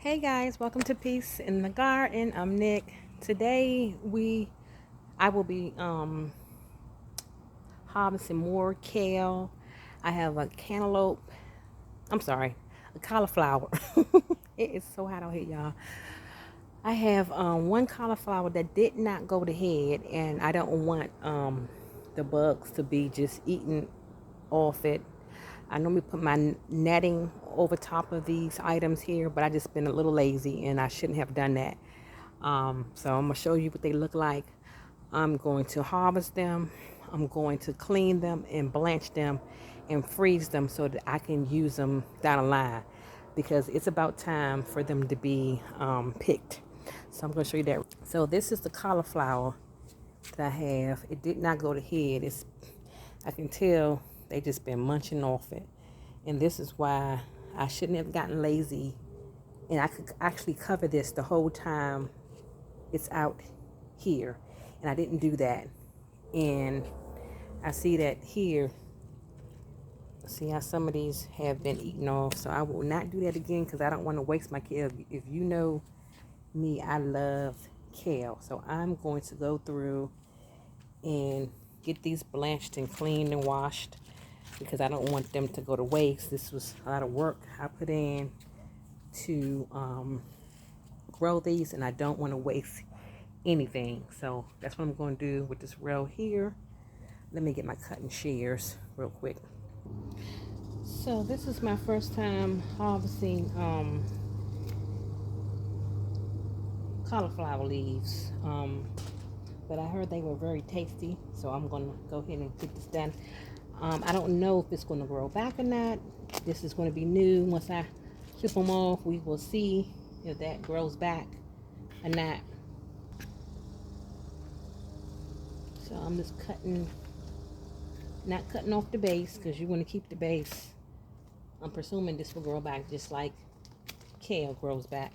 Hey guys, welcome to Peace in the Garden. I'm Nick. Today I will be harvesting more kale. I have a cantaloupe. I'm sorry, a cauliflower. It is so hot out here, y'all. I have one cauliflower that did not go to head, and I don't want the bugs to be just eating off it. I normally put my netting over top of these items here, but I just been a little lazy and I shouldn't have done that. So I'm gonna show you what they look like. I'm going to harvest them. I'm going to clean them and blanch them and freeze them so that I can use them down the line because it's about time for them to be picked. So I'm gonna show you that. So this is the cauliflower that I have. It did not go to head. I can tell they just been munching off it. And this is why I shouldn't have gotten lazy. And I could actually cover this the whole time it's out here. And I didn't do that. And I see that here, see how some of these have been eaten off. So I will not do that again because I don't want to waste my kale. If you know me, I love kale. So I'm going to go through and get these blanched and cleaned and washed because I don't want them to go to waste. This was a lot of work I put in to grow these, and I don't want to waste anything. So that's what I'm going to do with this row here. Let me get my cutting shears real quick. So this is my first time harvesting cauliflower leaves. But I heard they were very tasty, so I'm going to go ahead and get this done. I don't know if it's going to grow back or not. This is going to be new. Once I chip them off, we will see if that grows back or not. So I'm just not cutting off the base because you want to keep the base. I'm presuming this will grow back just like kale grows back.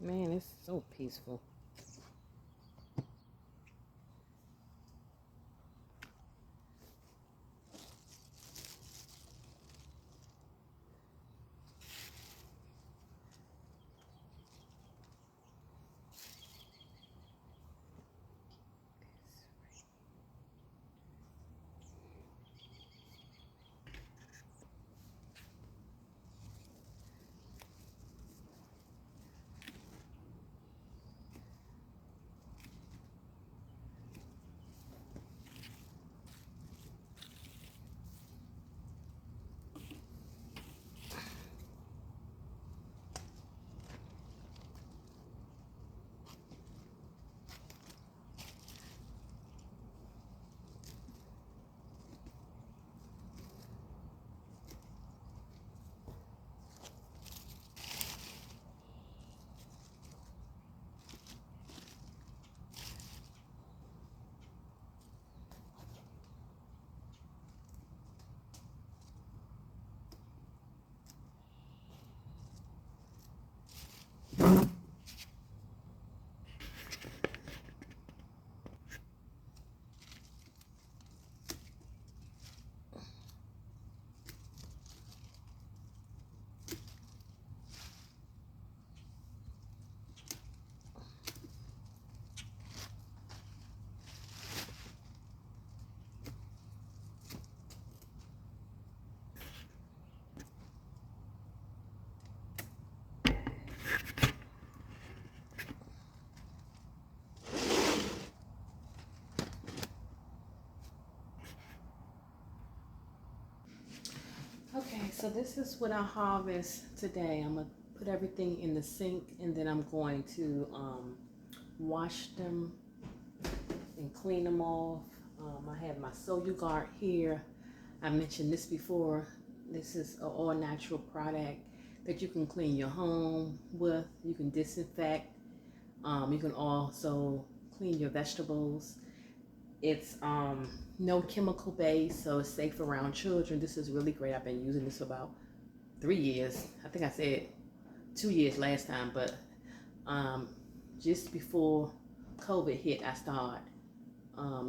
Man, it's so peaceful. So this is what I harvest today. I'm gonna put everything in the sink, and then I'm going to wash them and clean them off. I have my Soyu Guard here. I mentioned this before. This is an all natural product that you can clean your home with. You can disinfect. You can also clean your vegetables. It's no chemical base, so it's safe around children. This is really great. I've been using this for about 3 years. I think I said 2 years last time, but just before COVID hit, I started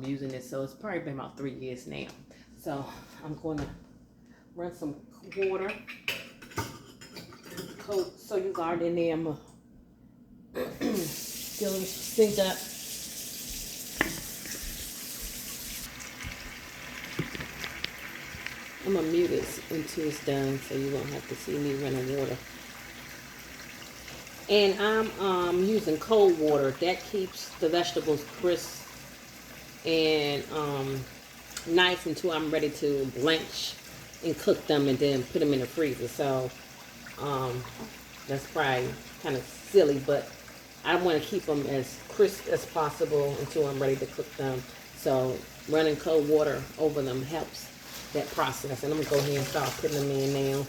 using this. So it's probably been about 3 years now. So I'm going to run some water, so you guard in there. I'm going to fill this sink up. I'm going to mute it until it's done so you won't have to see me running water. And I'm using cold water. That keeps the vegetables crisp and nice until I'm ready to blanch and cook them and then put them in the freezer. So that's probably kind of silly, but I want to keep them as crisp as possible until I'm ready to cook them. So running cold water over them helps that process. And I'm gonna go ahead and start putting them in now.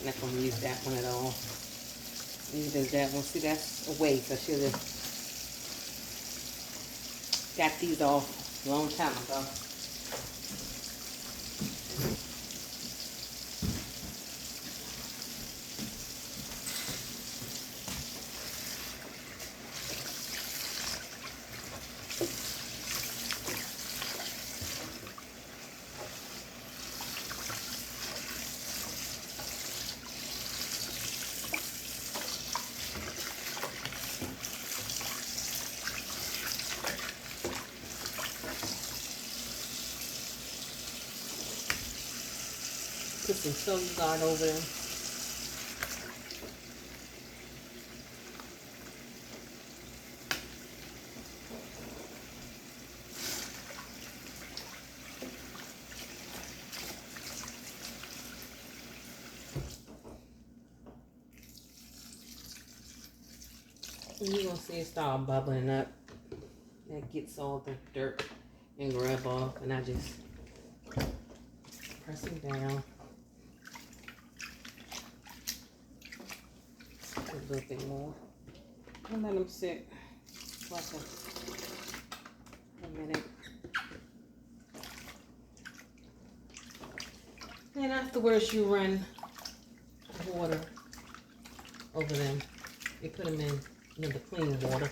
Not gonna use that one at all. Neither that one. See, that's a waste. I should have got these off a long time ago. Put some Soyu Guard over them. And you're going to see it start bubbling up. That gets all the dirt and grub off. And I just press them down. A little bit more. And let them sit for a minute. And afterwards you run water over them. You put them in the clean water.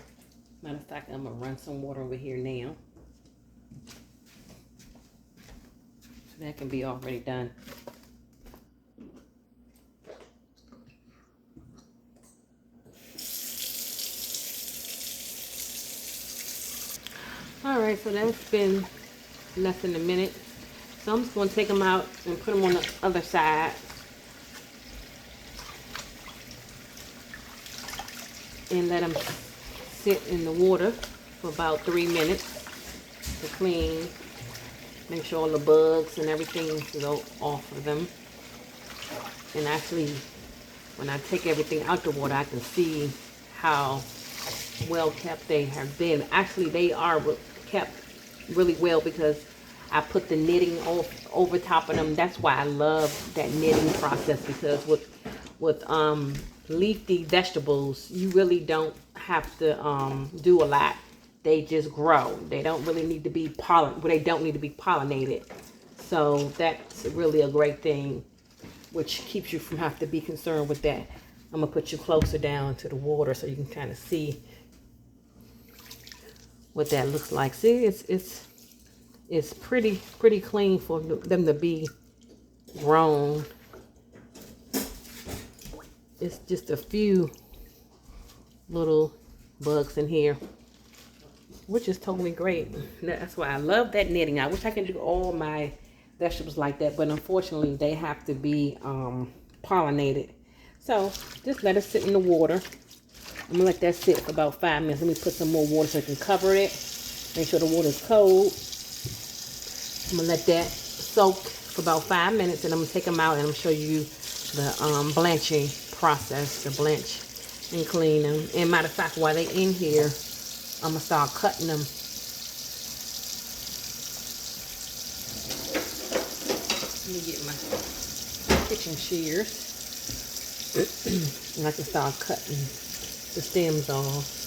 Matter of fact, I'm going to run some water over here now. So that can be already done. Alright, so that's been less than a minute. So I'm just going to take them out and put them on the other side. And let them sit in the water for about 3 minutes to clean. Make sure all the bugs and everything go off of them. And actually, when I take everything out the water, I can see how well kept they have been. Actually, they are kept really well because I put the knitting over top of them. That's why I love that knitting process, because with leafy vegetables, you really don't have to do a lot. They just grow. They don't really need to be pollinated. So that's really a great thing, which keeps you from having to be concerned with that. I'm gonna put you closer down to the water so you can kind of see what that looks like. See, it's pretty clean for them to be grown. It's just a few little bugs in here. which is totally great. That's why I love that knitting. I wish I could do all my vegetables like that, but unfortunately they have to be pollinated. So just let it sit in the water. I'm gonna let that sit for about 5 minutes. Let me put some more water so I can cover it. Make sure the water is cold. I'm gonna let that soak for about 5 minutes, and I'm gonna take them out and I'm gonna show you the blanching process, the blanch and clean them. And matter of fact, while they in here, I'm gonna start cutting them. Let me get my kitchen shears and I can start cutting the stems off.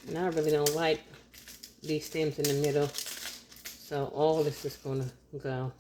And I really don't like these stems in the middle, so all this is gonna go.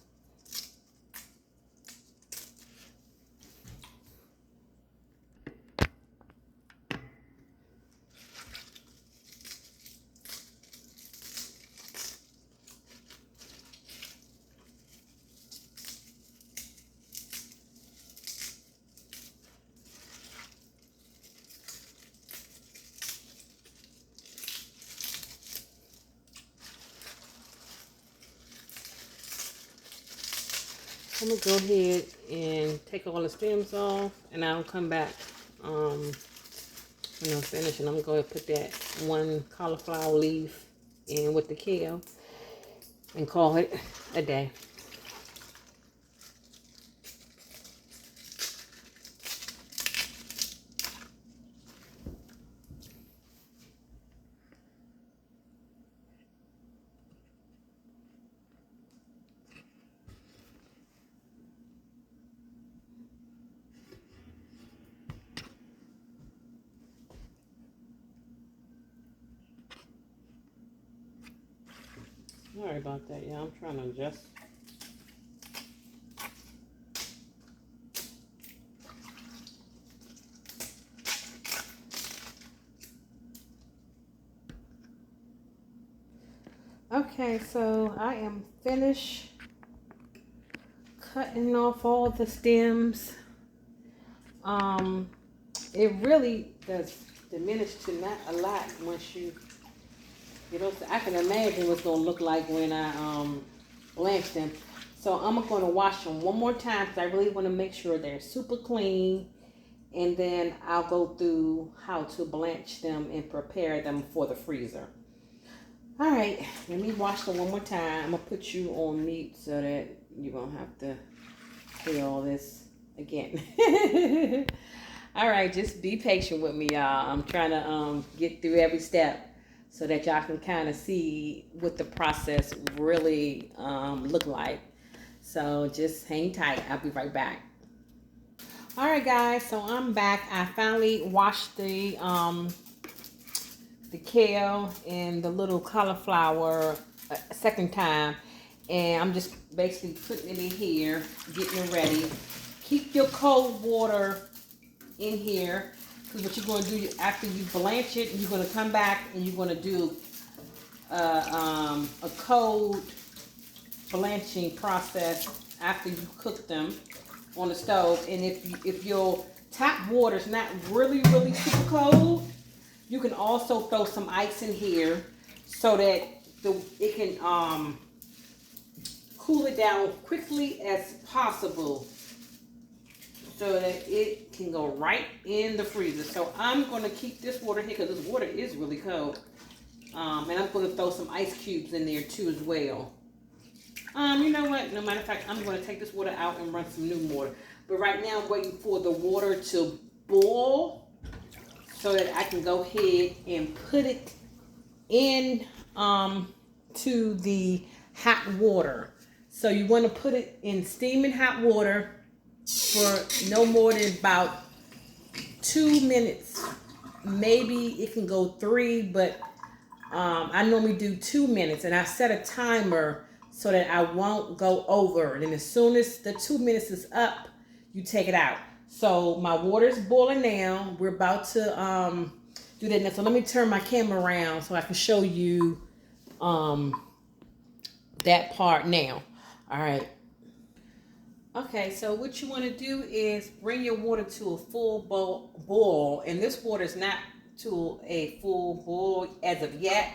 I'm gonna go ahead and take all the stems off, and I'll come back when I'm finished. And I'm gonna go ahead and put that one cauliflower leaf in with the kale and call it a day. Sorry about that, y'all. I'm trying to adjust. Okay, so I am finished cutting off all the stems. It really does diminish to not a lot once you know. I can imagine what's gonna look like when I blanch them. So I'm gonna wash them one more time because I really want to make sure they're super clean, and then I'll go through how to blanch them and prepare them for the freezer. All right, let me wash them one more time. I'm gonna put you on mute so that you won't have to hear all this again. All right, just be patient with me, y'all. I'm trying to get through every step so that y'all can kind of see what the process really look like. So just hang tight. I'll be right back. All right, guys. So I'm back. I finally washed the kale and the little cauliflower a second time, and I'm just basically putting it in here, getting it ready. Keep your cold water in here, because what you're going to do after you blanch it, you're going to come back and you're going to do a cold blanching process after you cook them on the stove. And if your tap water is not really super cold, you can also throw some ice in here so that it can cool it down quickly as possible, so that it can go right in the freezer. So I'm going to keep this water here because this water is really cold. And I'm going to throw some ice cubes in there too as well. You know what? No matter of fact, I'm going to take this water out and run some new water. But right now I'm waiting for the water to boil so that I can go ahead and put it in to the hot water. So you want to put it in steaming hot water for no more than about 2 minutes. Maybe it can go 3, but I normally do 2 minutes, and I set a timer so that I won't go over. And then as soon as the 2 minutes is up, you take it out. So my water is boiling now. We're about to do that next. So let me turn my camera around so I can show you um, that part now. All right. Okay, so what you want to do is bring your water to a full boil, and this water is not to a full boil as of yet,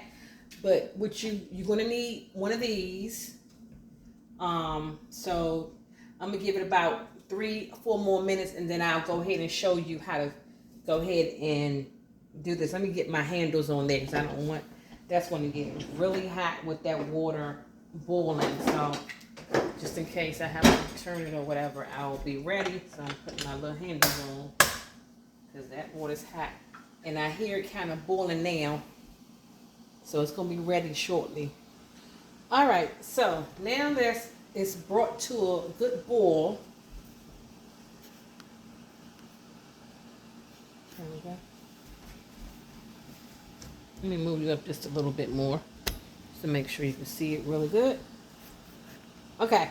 but what you're gonna need one of these. So I'm gonna give it about 3 4 more minutes, and then I'll go ahead and show you how to go ahead and do this. Let me get my handles on there because I don't want that's going to get really hot with that water boiling. So just in case I have to turn it or whatever, I'll be ready. So I'm putting my little handles on because that water's hot, and I hear it kind of boiling now. So it's going to be ready shortly. All right, so now it's brought to a good boil. There we go. Let me move you up just a little bit more just to make sure you can see it really good. Okay.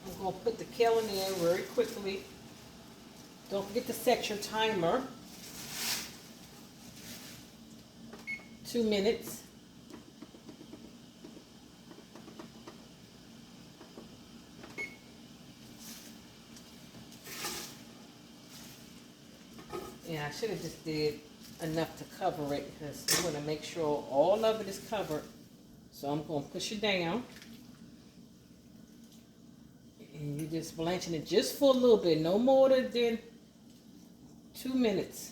I'm going to put the kale in there very quickly. Don't forget to set your timer. 2 minutes. Yeah, I should have just did enough to cover it because I'm going to make sure all of it is covered. So I'm going to push it down. And you're just blanching it just for a little bit, no more than 2 minutes.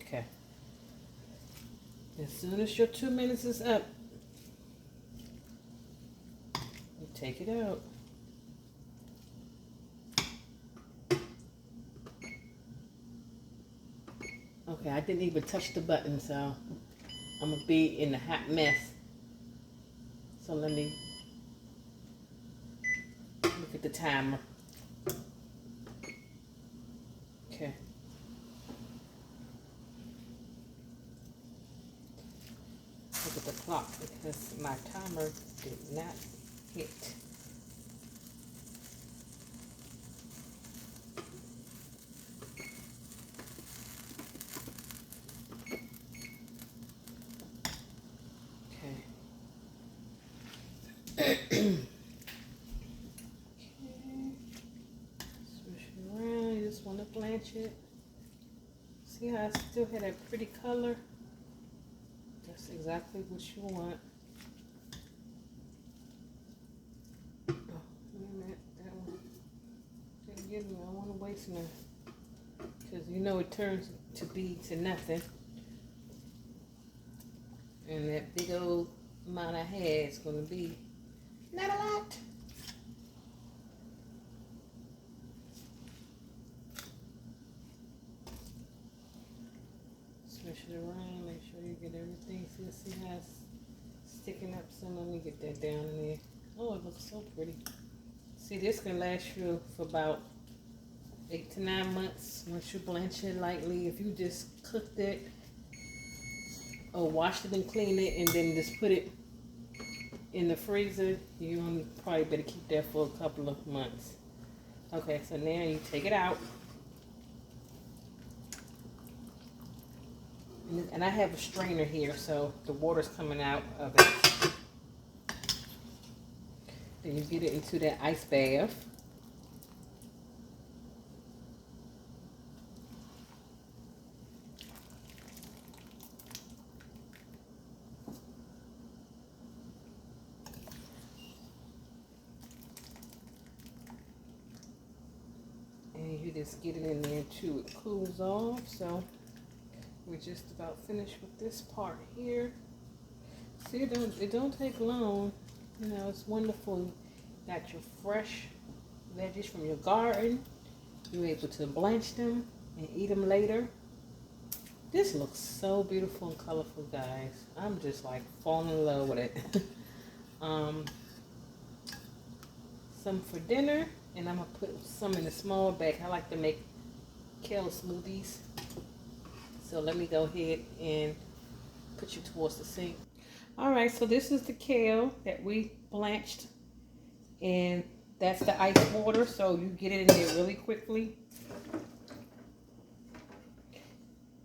Okay. As soon as your 2 minutes is up, you take it out. Okay, I didn't even touch the button, so I'm gonna be in a hot mess. So let me look at the timer. Okay. Look at the clock because my timer did not hit. Okay. Switch it around. You just want to blanch it. See how I still had that pretty color? That's exactly what you want. Oh, wait a minute. That one didn't get me. I don't want to waste none. Because you know it turns to be to nothing. And that big old amount I had is going to be not a lot. Switch it around, make sure you get everything. See how it's sticking up some? Let me get that down in there. Oh, it looks so pretty. See, this can last you for about 8 to 9 months once you blanch it lightly. If you just cooked it or washed it and cleaned it and then just put it in the freezer, you only probably better keep that for a couple of months. Okay, so now you take it out. And I have a strainer here, so the water's coming out of it. Then you get it into that ice bath. And you just get it in there until it cools off. So we're just about finished with this part here. See, it don't take long. You know, it's wonderful. You got your fresh veggies from your garden. You're able to blanch them and eat them later. This looks so beautiful and colorful, guys. I'm just like falling in love with it. um, some for dinner, and I'm gonna put some in a small bag. I like to make kale smoothies. So let me go ahead and put you towards the sink. All right, so this is the kale that we blanched, and that's the ice water, so you get it in there really quickly.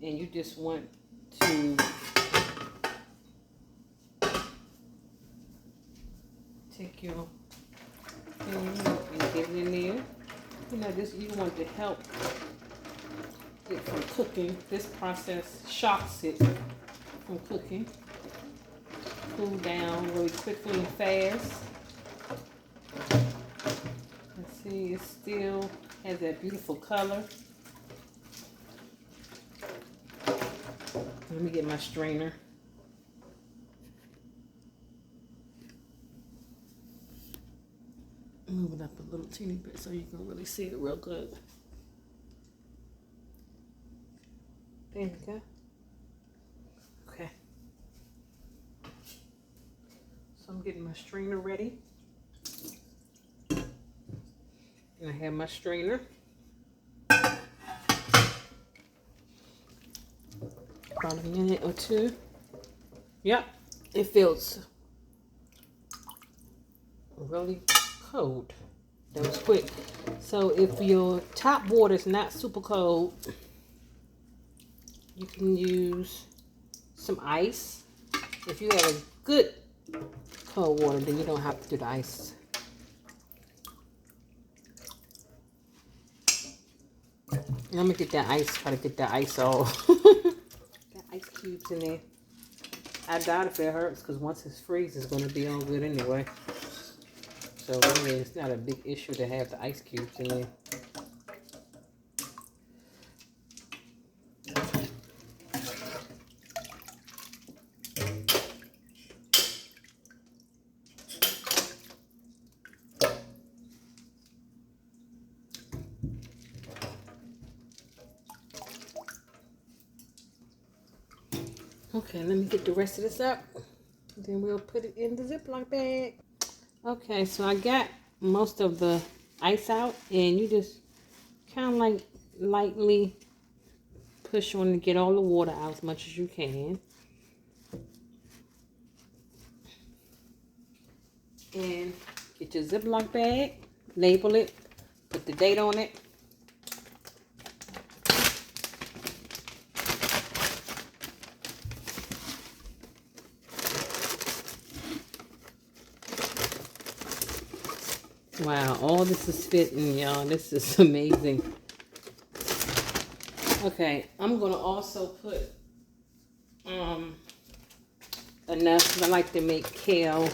And you just want to take your thing and get it in there. You know, this, you want to help it from cooking. This process shocks it from cooking. Cool down really quickly and fast. Let's see, it still has that beautiful color. Let me get my strainer. Move it up a little teeny bit so you can really see it real good. There we go. Okay. So I'm getting my strainer ready. And I have my strainer. About a minute or two. Yep, it feels really cold. That was quick. So if your top water is not super cold, you can use some ice. If you have a good cold water, then you don't have to do the ice. And I'm gonna get that ice, try to get that ice off. Got ice cubes in there. I doubt if it hurts, because once it's freezes, it's gonna be all good anyway. So really, it's not a big issue to have the ice cubes in there. Okay, let me get the rest of this up. Then we'll put it in the Ziploc bag. Okay, so I got most of the ice out, and you just kind of like lightly push on to get all the water out as much as you can. And get your Ziploc bag, label it, put the date on it. Wow, all this is fitting, y'all. This is amazing. Okay, I'm gonna also put enough, because I like to make kale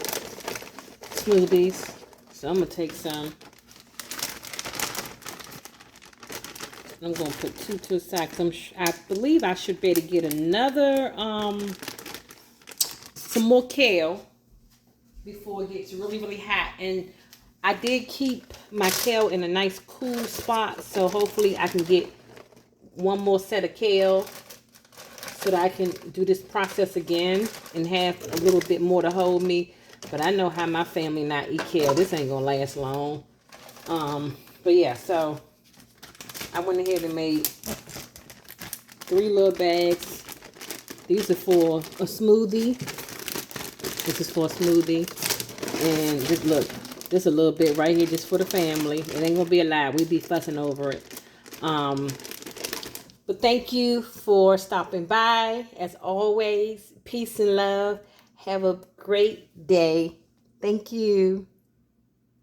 smoothies. So I'm gonna take some. I'm gonna put two to the side. I believe I should be able to get another some more kale before it gets really, really hot. And I did keep my kale in a nice cool spot, so hopefully I can get one more set of kale so that I can do this process again and have a little bit more to hold me. But I know how my family not eat kale. This ain't gonna last long. But yeah, so I went ahead and made 3 little bags. These are for a smoothie. This is for a smoothie. And just look, there's a little bit right here just for the family. It ain't gonna be a lot. We be fussing over it. But thank you for stopping by. As always, peace and love. Have a great day. Thank you.